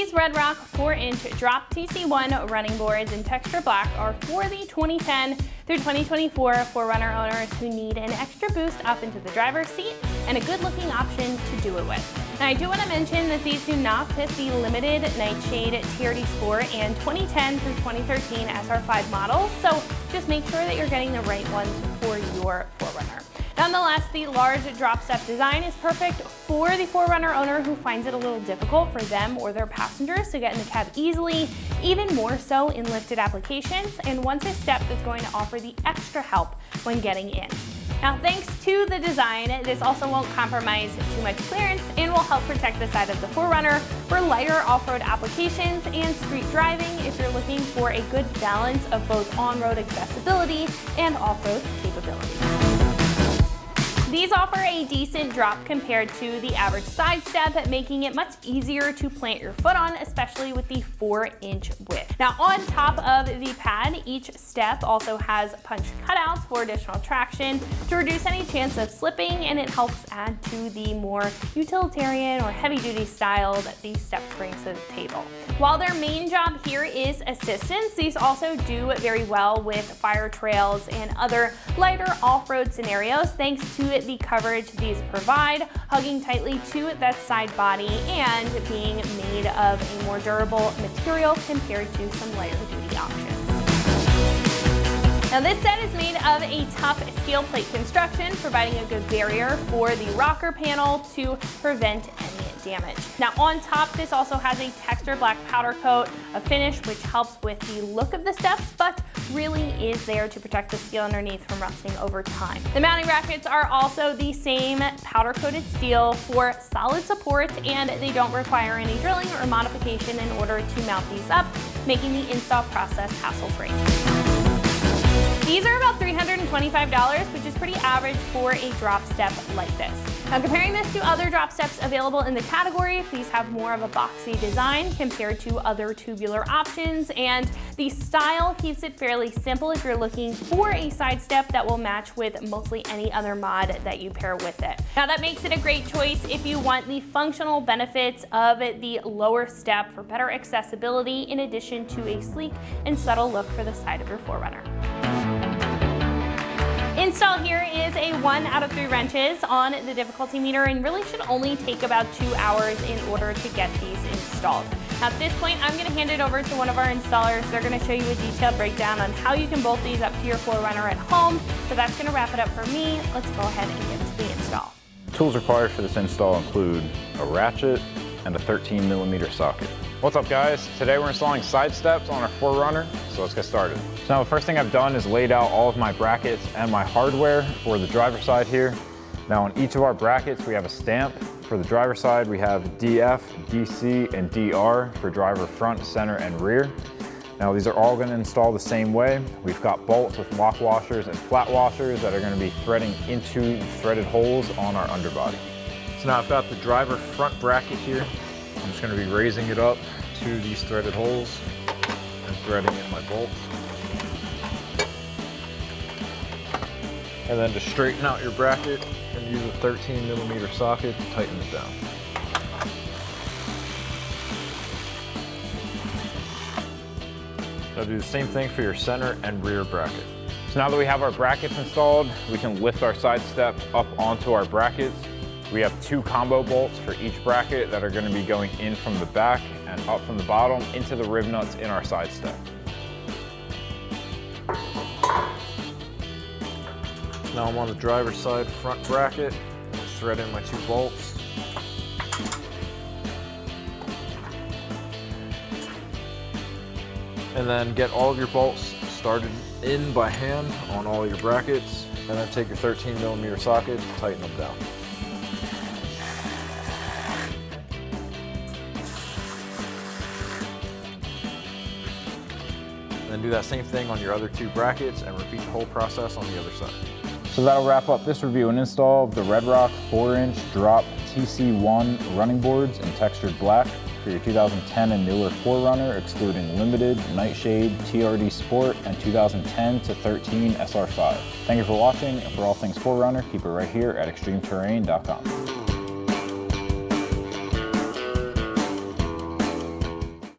These RedRock 4-inch Drop TC1 running boards in texture black are for the 2010 through 2024 4Runner owners who need an extra boost up into the driver's seat and a good-looking option to do it with. Now, I do want to mention that these do not fit the limited Nightshade TRD Sport and 2010 through 2013 SR5 models, so just make sure that you're getting the right ones for your 4Runner. Nonetheless, the large drop step design is perfect for the 4Runner owner who finds it a little difficult for them or their passengers to get in the cab easily, even more so in lifted applications, and wants a step that's going to offer the extra help when getting in. Now, thanks to the design, this also won't compromise too much clearance and will help protect the side of the 4Runner for lighter off-road applications and street driving if you're looking for a good balance of both on-road accessibility and off-road capability. These offer a decent drop compared to the average side step, making it much easier to plant your foot on, especially with the 4-inch width. Now, on top of the pad, each step also has punch cutouts for additional traction to reduce any chance of slipping, and it helps add to the more utilitarian or heavy-duty style that these steps bring to the table. While their main job here is assistance, these also do very well with fire trails and other lighter off-road scenarios, thanks to the coverage these provide, hugging tightly to that side body and being made of a more durable material compared to some lighter duty options. Now, this set is made of a tough steel plate construction, providing a good barrier for the rocker panel to prevent any damage. Now, on top, this also has a texture black powder coat, a finish which helps with the look of the steps, but really is there to protect the steel underneath from rusting over time. The mounting brackets are also the same powder coated steel for solid support, and they don't require any drilling or modification in order to mount these up, making the install process hassle-free. These are about $325, which is pretty average for a drop step like this. Now, comparing this to other drop steps available in the category, these have more of a boxy design compared to other tubular options, and the style keeps it fairly simple if you're looking for a side step that will match with mostly any other mod that you pair with it. Now, that makes it a great choice if you want the functional benefits of the lower step for better accessibility, in addition to a sleek and subtle look for the side of your 4Runner. Install here is a 1 out of 3 wrenches on the difficulty meter and really should only take about 2 hours in order to get these installed. Now, at this point, I'm going to hand it over to one of our installers. They're going to show you a detailed breakdown on how you can bolt these up to your 4Runner at home. So that's going to wrap it up for me. Let's go ahead and get to the install. Tools required for this install include a ratchet and a 13mm socket. What's up, guys? Today we're installing side steps on our 4Runner, so let's get started. So now the first thing I've done is laid out all of my brackets and my hardware for the driver's side here. Now, on each of our brackets we have a stamp. For the driver's side we have DF, DC, and DR for driver front, center, and rear. Now, these are all going to install the same way. We've got bolts with lock washers and flat washers that are going to be threading into threaded holes on our underbody. So now I've got the driver front bracket here. I'm just going to be raising it up to these threaded holes and threading in my bolts. And then to straighten out your bracket, and use a 13mm socket to tighten it down. Now do the same thing for your center and rear bracket. So now that we have our brackets installed, we can lift our side step up onto our brackets. We have 2 combo bolts for each bracket that are going to be going in from the back and up from the bottom into the rib nuts in our side step. Now I'm on the driver's side front bracket, thread in my 2 bolts. And then get all of your bolts started in by hand on all your brackets, and then take your 13mm socket, tighten them down. Then do that same thing on your other 2 brackets and repeat the whole process on the other side. So that'll wrap up this review and install of the RedRock 4-inch Drop TC1 Running Boards in textured black for your 2010 and newer 4Runner, excluding limited, Nightshade, TRD Sport, and 2010 to 13 SR5. Thank you for watching, and for all things 4Runner, keep it right here at ExtremeTerrain.com.